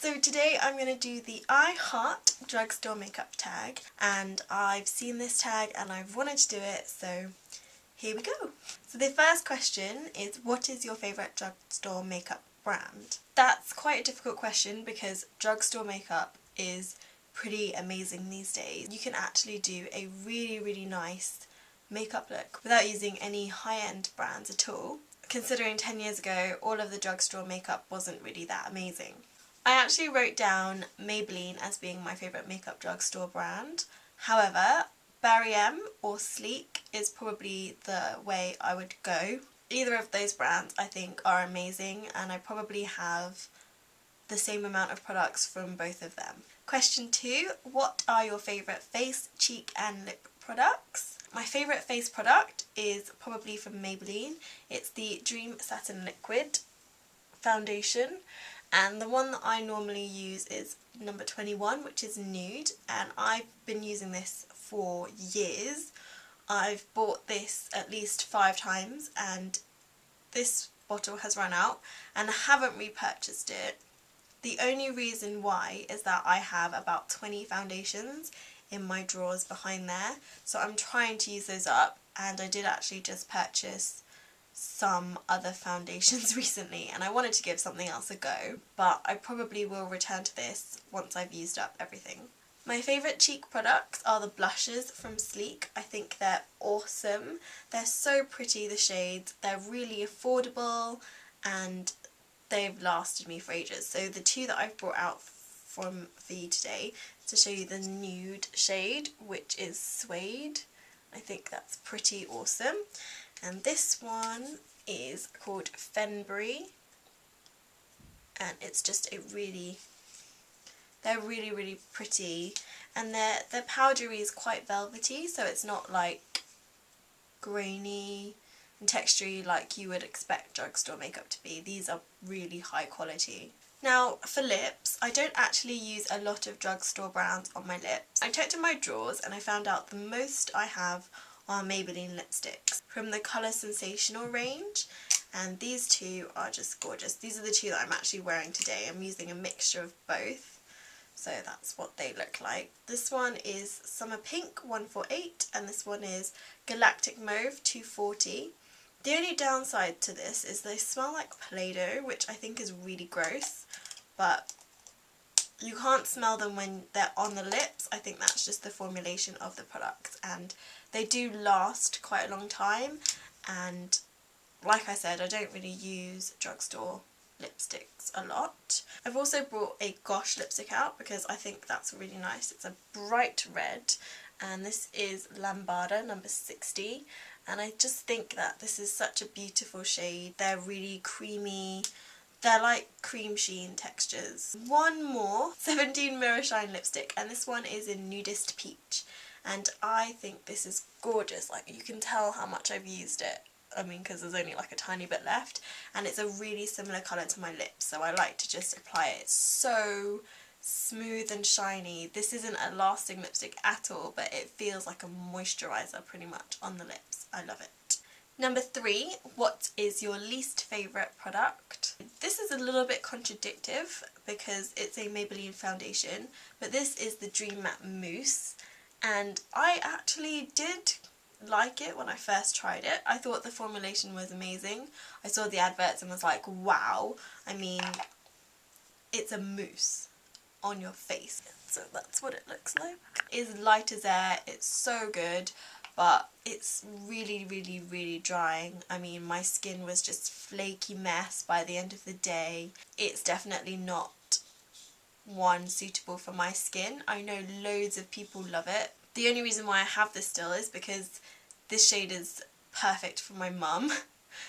So today I'm going to do the I Heart Drugstore Makeup tag, and I've seen this tag and I've wanted to do it, so here we go. So the first question is, what is your favourite drugstore makeup brand? That's quite a difficult question because drugstore makeup is pretty amazing these days. You can actually do a really nice makeup look without using any high-end brands at all. Considering 10 years ago all of the drugstore makeup wasn't really that amazing. I actually wrote down Maybelline as being my favourite makeup drugstore brand. However, Barry M or Sleek is probably the way I would go. Either of those brands I think are amazing, and I probably have the same amount of products from both of them. Question 2, what are your favourite face, cheek and lip products? My favourite face product is probably from Maybelline. It's the Dream Satin Liquid Foundation, and the one that I normally use is number 21, which is Nude, and I've been using this for years. I've bought this at least 5 times and this bottle has run out and I haven't repurchased it. The only reason why is that I have about 20 foundations in my drawers behind there, so I'm trying to use those up, and I did actually just purchase some other foundations recently and I wanted to give something else a go, but I probably will return to this once I've used up everything. My favourite cheek products are the blushes from Sleek. I think they're awesome. They're so pretty, the shades. They're really affordable and they've lasted me for ages. So the two that I've brought out for you today is to show you the Nude shade, which is Suede. I think that's pretty awesome. And this one is called Fenberry, and it's just a they're really pretty, and their powdery is quite velvety, so it's not like grainy and textury like you would expect drugstore makeup to be. These are really high quality. Now for lips, I don't actually use a lot of drugstore brands on my lips. I checked in my drawers and I found out the most I have are Maybelline lipsticks from the ColorSensational range, and these two are just gorgeous. These are the two that I'm actually wearing today. I'm using a mixture of both, so that's what they look like. This one is Summer Pink 148 and this one is Galactic Mauve 240. The only downside to this is they smell like Play-Doh, which I think is really gross, but you can't smell them when they're on the lips. I think that's just the formulation of the products, and they do last quite a long time, and like I said, I don't really use drugstore lipsticks a lot. I've also brought a Gosh lipstick out because I think that's really nice. It's a bright red and this is Lambada number 60, and I just think that this is such a beautiful shade. They're really creamy. They're like cream sheen textures. One more 17 Mirror Shine lipstick, and this one is in Nudist Peach, and I think this is gorgeous. Like, you can tell how much I've used it. I mean, because there's only like a tiny bit left, and it's a really similar colour to my lips, so I like to just apply it. It's so smooth and shiny. This isn't a lasting lipstick at all, but it feels like a moisturiser pretty much on the lips. I love it. Number 3, what is your least favourite product? This is a little bit contradictive because it's a Maybelline foundation, but this is the Dream Matte Mousse, and I actually did like it when I first tried it. I thought the formulation was amazing. I saw the adverts and was like, wow, I mean, it's a mousse on your face. So that's what it looks like. It's light as air, it's so good, but it's really drying. I mean, my skin was just flaky mess by the end of the day. It's definitely not one suitable for my skin. I know loads of people love it. The only reason why I have this still is because this shade is perfect for my mum,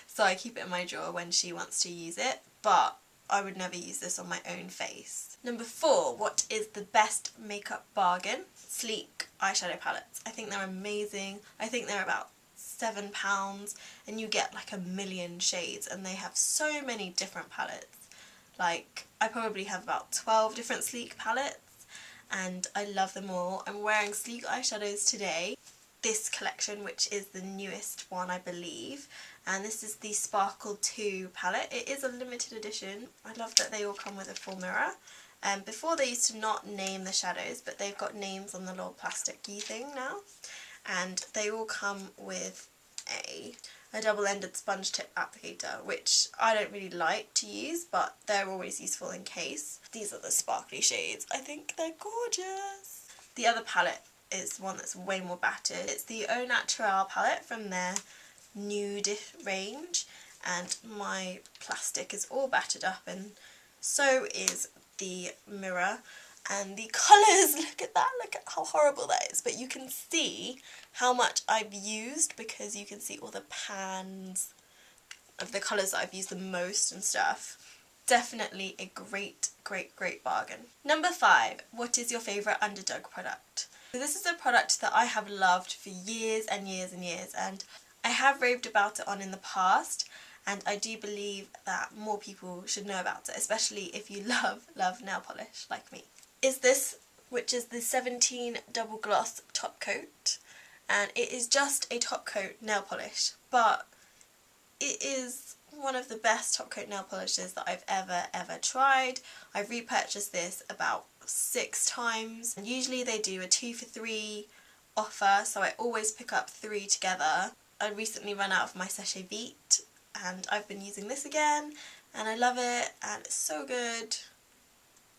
so I keep it in my drawer when she wants to use it, but I would never use this on my own face. Number 4, what is the best makeup bargain? Sleek eyeshadow palettes. I think they're amazing. I think they're about £7 and you get like a million shades, and they have so many different palettes. Like, I probably have about 12 different Sleek palettes and I love them all. I'm wearing Sleek eyeshadows today. This collection, which is the newest one I believe, and this is the Sparkle 2 palette. It is a limited edition. I love that they all come with a full mirror, Before they used to not name the shadows, but they've got names on the little plasticky thing now. And they all come with a double-ended sponge tip applicator, which I don't really like to use, but they're always useful in case. These are the sparkly shades. I think they're gorgeous. The other palette is one that's way more battered. It's the Au Naturel palette from their Nude range, and my plastic is all battered up, and so is the mirror. And the colours, look at that, look at how horrible that is. But you can see how much I've used because you can see all the pans of the colours that I've used the most and stuff. Definitely a great, great, great bargain. Number 5, what is your favourite Underdog product? So this is a product that I have loved for years and years and years, and I have raved about it on in the past, and I do believe that more people should know about it, especially if you love nail polish like me. Is this, which is the 17 Double Gloss Top Coat, and it is just a top coat nail polish, but it is one of the best top coat nail polishes that I've ever tried. I've repurchased this about 6 times, and usually they do a 2 for 3 offer, so I always pick up 3 together. I recently ran out of my Sachet Vite, and I've been using this again, and I love it, and it's so good.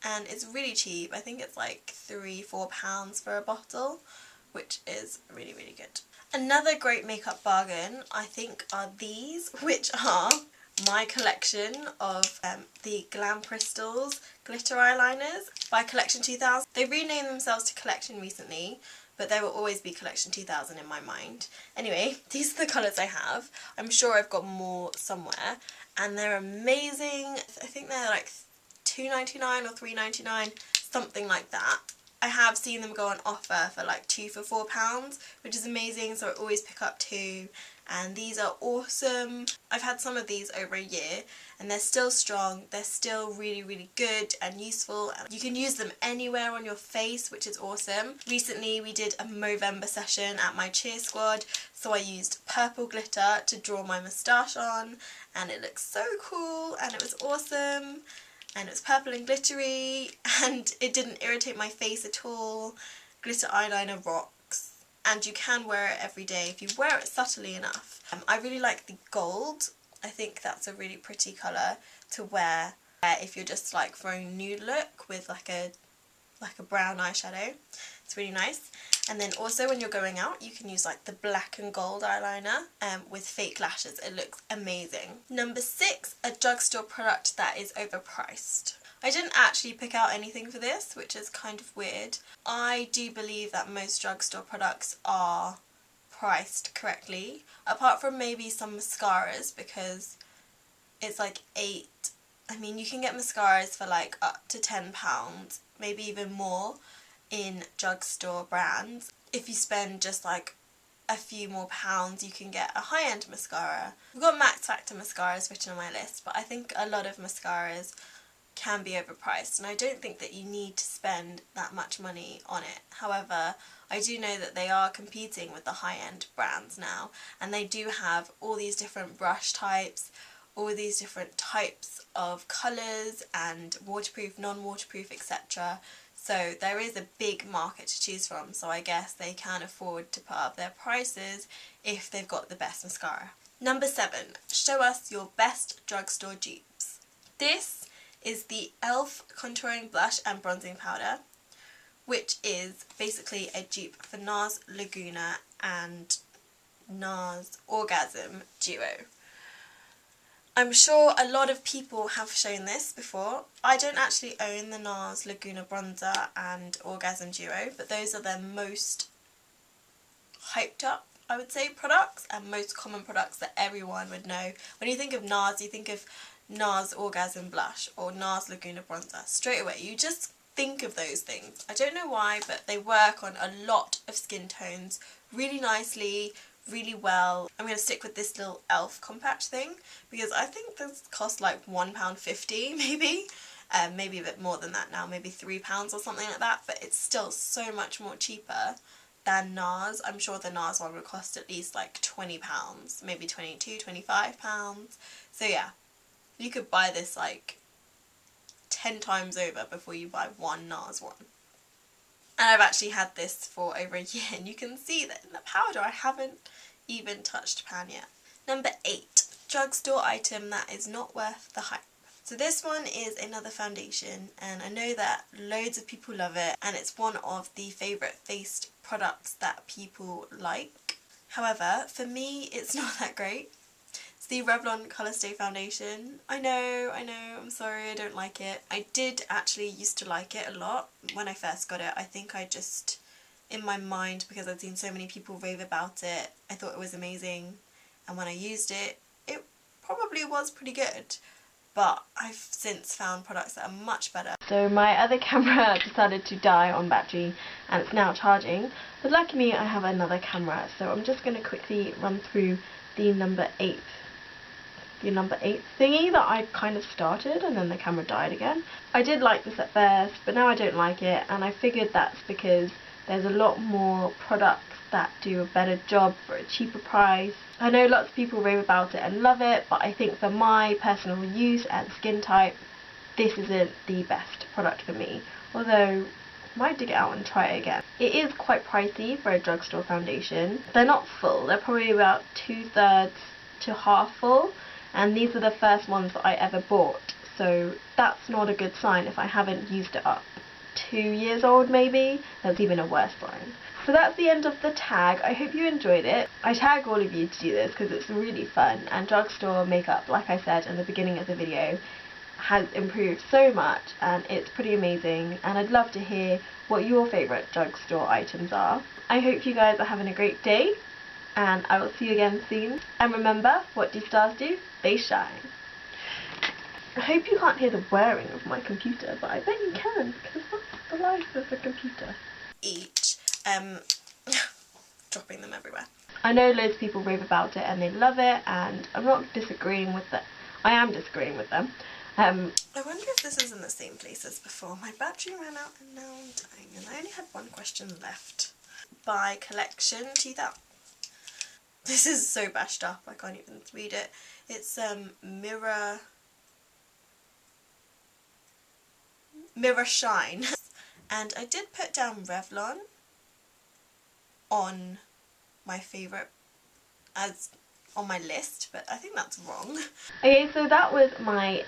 And it's really cheap. I think it's like £3–4 for a bottle, which is really, really good. Another great makeup bargain, I think, are these, which are my collection of the Glam Crystals glitter eyeliners by Collection 2000. They renamed themselves to Collection recently, but they will always be Collection 2000 in my mind. Anyway, these are the colours I have. I'm sure I've got more somewhere, and they're amazing. I think they're like $2.99 or $3.99, something like that. I have seen them go on offer for like 2 for £4, which is amazing, so I always pick up 2, and these are awesome. I've had some of these over a year, and they're still strong, they're still really, really good and useful, and you can use them anywhere on your face, which is awesome. Recently we did a Movember session at my cheer squad, so I used purple glitter to draw my moustache on, and it looks so cool, and it was awesome. And it was purple and glittery, and it didn't irritate my face at all. Glitter eyeliner rocks, and you can wear it every day if you wear it subtly enough. I really like the gold. I think that's a really pretty colour to wear if you're just like throwing a nude look with like a brown eyeshadow. It's really nice. And then also when you're going out, you can use like the black and gold eyeliner with fake lashes. It looks amazing. Number 6, a drugstore product that is overpriced. I didn't actually pick out anything for this, which is kind of weird. I do believe that most drugstore products are priced correctly, apart from maybe some mascaras, because it's like I mean, you can get mascaras for like up to £10, maybe even more, in drugstore brands. If you spend just like a few more pounds, you can get a high-end mascara. I've got Max Factor mascaras written on my list, but I think a lot of mascaras can be overpriced, and I don't think that you need to spend that much money on it. However, I do know that they are competing with the high-end brands now, and they do have all these different brush types, all these different types of colours, and waterproof, non-waterproof, etc. So there is a big market to choose from, so I guess they can afford to put up their prices if they've got the best mascara. Number 7, show us your best drugstore dupes. This is the e.l.f. contouring blush and bronzing powder, which is basically a dupe for NARS Laguna and NARS Orgasm Duo. I'm sure a lot of people have shown this before. I don't actually own the NARS Laguna Bronzer and Orgasm Duo, but those are their most hyped up, I would say, products, and most common products that everyone would know. When you think of NARS, you think of NARS Orgasm Blush or NARS Laguna Bronzer. Straight away, you just think of those things. I don't know why, but they work on a lot of skin tones really nicely, really well. I'm going to stick with this little e.l.f. compact thing because I think this cost like £1.50 maybe. Maybe a bit more than that now, maybe £3 or something like that, but it's still so much more cheaper than NARS. I'm sure the NARS one would cost at least like £20, maybe £22, £25. So yeah, you could buy this like 10 times over before you buy one NARS one. And I've actually had this for over a year, and you can see that in the powder I haven't even touched pan yet. Number 8, drugstore item that is not worth the hype. So this one is another foundation, and I know that loads of people love it, and it's one of the favourite face products that people like. However, for me it's not that great. It's the Revlon Colour Stay Foundation. I know, I'm sorry, I don't like it. I did actually used to like it a lot when I first got it. I think I just, in my mind, because I'd seen so many people rave about it, I thought it was amazing, and when I used it, it probably was pretty good. But I've since found products that are much better. So my other camera decided to die on battery and it's now charging, but lucky me I have another camera, so I'm just going to quickly run through the number 8 thingy that I kind of started and then the camera died again. I did like this at first, but now I don't like it, and I figured that's because there's a lot more products that do a better job for a cheaper price. I know lots of people rave about it and love it, but I think for my personal use and skin type, this isn't the best product for me. Although, I might dig it out and try it again. It is quite pricey for a drugstore foundation. They're not full, they're probably about 2/3 to half full, and these are the first ones that I ever bought, so that's not a good sign if I haven't used it up. 2 years old maybe? That's even a worse sign. So that's the end of the tag. I hope you enjoyed it. I tag all of you to do this because it's really fun, and drugstore makeup, like I said in the beginning of the video, has improved so much and it's pretty amazing, and I'd love to hear what your favourite drugstore items are. I hope you guys are having a great day, and I will see you again soon. And remember, what do stars do? They shine. I hope you can't hear the whirring of my computer, but I bet you can, because that's the life of a computer. Each. Dropping them everywhere. I know loads of people rave about it and they love it, and I'm not disagreeing with them. I am disagreeing with them. I wonder if this is in the same place as before. My battery ran out and now I'm dying, and I only had one question left. By collection 2000. This is so bashed up, I can't even read it. It's Mirror Shine. And I did put down Revlon on my favourite, as on my list, but I think that's wrong. Okay, so that was my